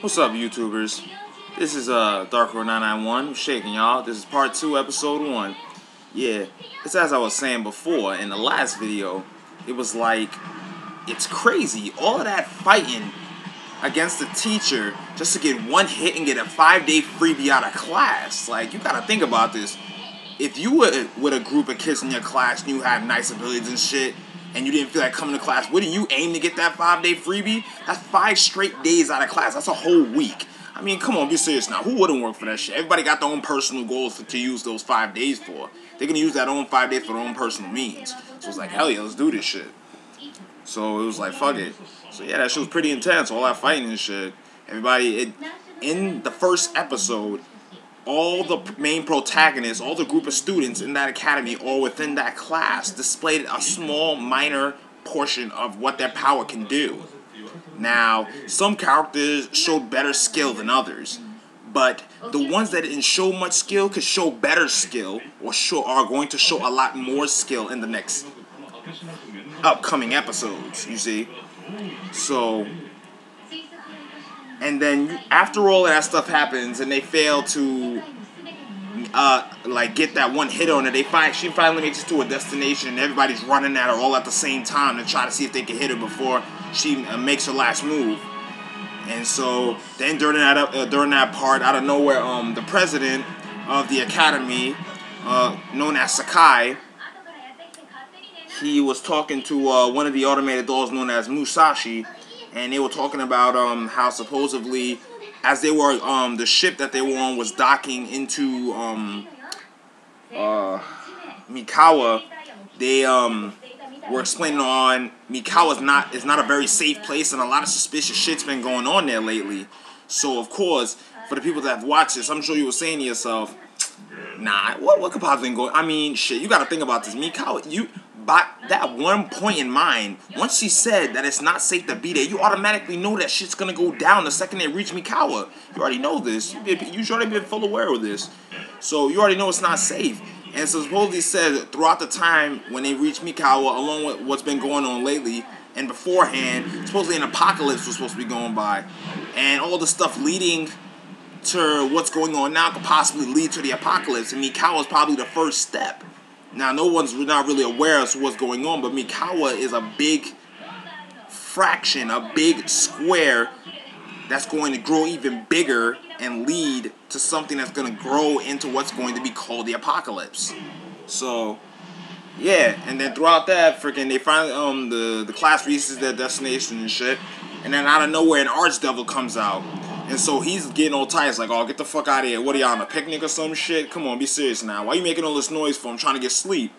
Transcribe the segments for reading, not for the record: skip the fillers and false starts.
What's up, YouTubers? This is Darkroad991 shaking y'all. This is part 2, episode 1. Yeah, it's as I was saying before in the last video. It was like, it's crazy. All of that fighting against the teacher just to get one hit and get a 5-day freebie out of class. Like, you gotta think about this. If you were with a group of kids in your class and you had nice abilities and shit, and you didn't feel like coming to class, wouldn't you aim to get that 5-day freebie? That's 5 straight days out of class. That's a whole week. I mean, come on, be serious now. Who wouldn't work for that shit? Everybody got their own personal goals to use those 5 days for. They're gonna use that own 5 days for their own personal means. So it's like, hell yeah, let's do this shit. So it was like, fuck it. So yeah, that shit was pretty intense. All that fighting and shit. Everybody, in the first episode, all the main protagonists, all the group of students in that academy or within that class displayed a small, minor portion of what their power can do. Now, some characters showed better skill than others, but the ones that didn't show much skill could show better skill or are going to show a lot more skill in the next upcoming episodes, you see. So, and then after all of that stuff happens and they fail to like get that one hit on her, she finally makes it to a destination and everybody's running at her all at the same time to try to see if they can hit her before she makes her last move. And so then during that part, out of nowhere, the president of the academy, known as Sakai, he was talking to one of the automated dolls known as Musashi, and they were talking about how supposedly, as they were the ship that they were on was docking into Mikawa, they were explaining on Mikawa is not a very safe place, and a lot of suspicious shit's been going on there lately. So of course, for the people that have watched this, I'm sure you were saying to yourself, nah, what could possibly go? I mean, shit, you got to think about this. Mikawa, by that one point in mind, once she said that it's not safe to be there, you automatically know that shit's gonna go down the second they reach Mikawa. You already know this. You've already been full aware of this. So you already know it's not safe. And so supposedly said throughout the time when they reached Mikawa, along with what's been going on lately, and beforehand, supposedly an apocalypse was supposed to be going by. And all the stuff leading to what's going on now could possibly lead to the apocalypse. And Mikawa is probably the first step. Now, no one's not really aware of what's going on, but Mikawa is a big fraction, a big square that's going to grow even bigger and lead to something that's going to grow into what's going to be called the apocalypse. So, yeah, and then throughout that, freaking, they finally, the class reaches their destination and shit, and then out of nowhere, an archdevil comes out. And so he's getting all tight. It's like, oh, get the fuck out of here. What are y'all on a picnic or some shit? Come on, be serious now. Why are you making all this noise for? I'm trying to get sleep.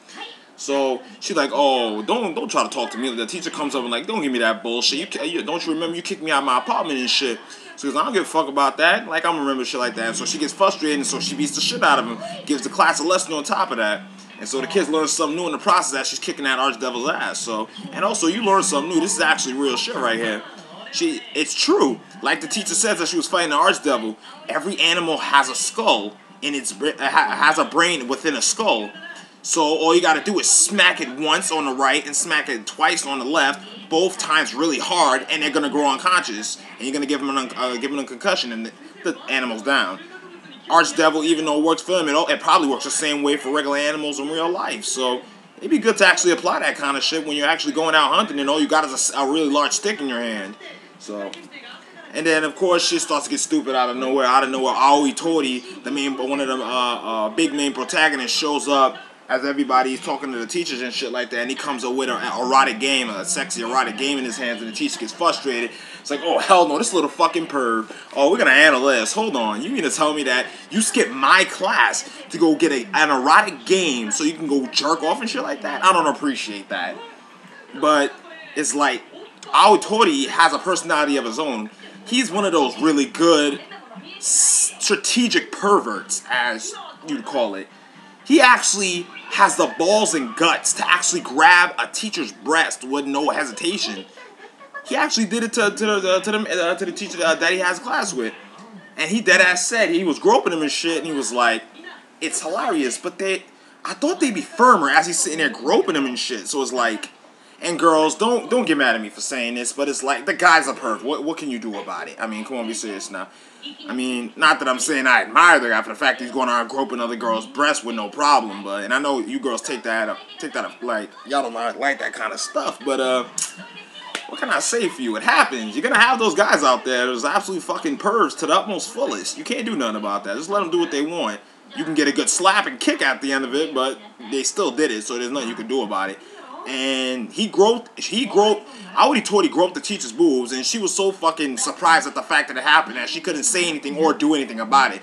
So she's like, oh, don't try to talk to me. The teacher comes up and like, don't give me that bullshit. Don't you remember you kicked me out of my apartment and shit? So he goes, I don't give a fuck about that. Like, I don't remember shit like that. And so she gets frustrated, and so she beats the shit out of him. Gives the class a lesson on top of that. And so the kids learn something new in the process as she's kicking that archdevil's ass. So, and also you learn something new. This is actually real shit right here. It's true. Like the teacher says that she was fighting the archdevil, every animal has a skull in has a brain within a skull. So all you gotta do is smack it once on the right and smack it twice on the left, both times really hard, and they're gonna grow unconscious, and you're gonna give them a concussion, and the animal's down. Archdevil, even though it works for them, it probably works the same way for regular animals in real life. So it'd be good to actually apply that kind of shit when you're actually going out hunting and all you got is a really large stick in your hand. So, and then of course shit starts to get stupid out of nowhere. Aoi Tori, one of the big main protagonists, shows up as everybody's talking to the teachers and shit like that, and he comes up with an erotic game, a sexy erotic game in his hands, and the teacher gets frustrated. It's like, oh hell no, this little fucking perv. Oh, we're gonna handle this. Hold on, you mean to tell me that you skipped my class to go get an erotic game so you can go jerk off and shit like that? I don't appreciate that. But it's like, Aoi Tori has a personality of his own. He's one of those really good strategic perverts, as you'd call it. He actually has the balls and guts to actually grab a teacher's breast with no hesitation. He actually did it to the teacher that he has class with. And he deadass said he was groping him and shit, and he was like, it's hilarious, but I thought they'd be firmer as he's sitting there groping him and shit. So it's like, And girls, don't get mad at me for saying this, but it's like the guy's a perv. What can you do about it? I mean, come on, be serious now. I mean, not that I'm saying I admire the guy for the fact he's going around groping other girls' breasts with no problem, but and I know you girls take that like y'all don't like that kind of stuff, but what can I say for you? It happens. You're gonna have those guys out there that's absolutely fucking pervs to the utmost fullest. You can't do nothing about that. Just let them do what they want. You can get a good slap and kick at the end of it, but they still did it, so there's nothing you can do about it. And he groped, I already told he groped the teacher's boobs, and she was so fucking surprised at the fact that it happened that she couldn't say anything or do anything about it.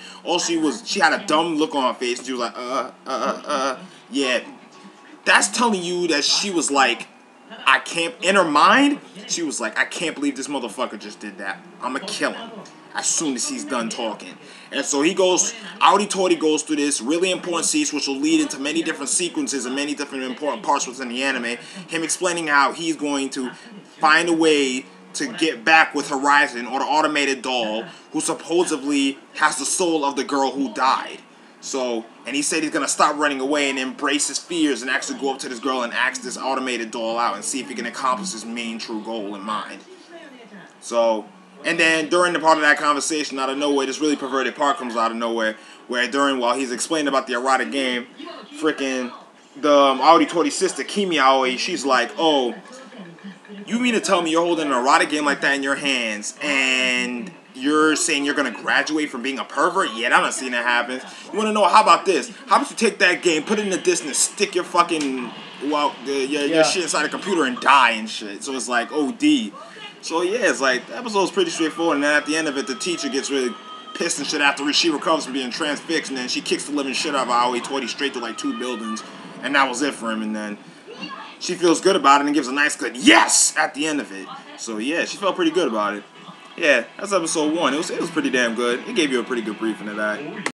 She had a dumb look on her face, and she was like, yeah. That's telling you that she was like, in her mind, she was like, I can't believe this motherfucker just did that. I'm gonna kill him as soon as he's done talking. And so he goes, I already told he goes through this really important scenes which will lead into many different sequences and many different important parts within the anime. Him explaining how he's going to find a way to get back with Horizon, or the automated doll, who supposedly has the soul of the girl who died. So, and he said he's going to stop running away and embrace his fears and actually go up to this girl and ask this automated doll out and see if he can accomplish his main true goal in mind. So, and then during the part of that conversation, out of nowhere, this really perverted part comes out of nowhere, where while he's explaining about the erotic game, freaking the Aoi Tori's sister, Kimi Aoi, she's like, oh, you mean to tell me you're holding an erotic game like that in your hands, and you're saying you're going to graduate from being a pervert? Yeah, I'm not seeing that happen. You want to know, how about this? How about you take that game, put it in the disc, and stick your fucking, your shit inside a computer and die and shit. So it's like, OD. So yeah, it's like, the episode's pretty straightforward, and then at the end of it, the teacher gets really pissed and shit after she recovers from being transfixed, and then she kicks the living shit out of Aoi Tori straight to like 2 buildings, and that was it for him, and then she feels good about it and gives a nice good yes at the end of it. So yeah, she felt pretty good about it. Yeah, that's episode 1. It was pretty damn good. It gave you a pretty good briefing of that.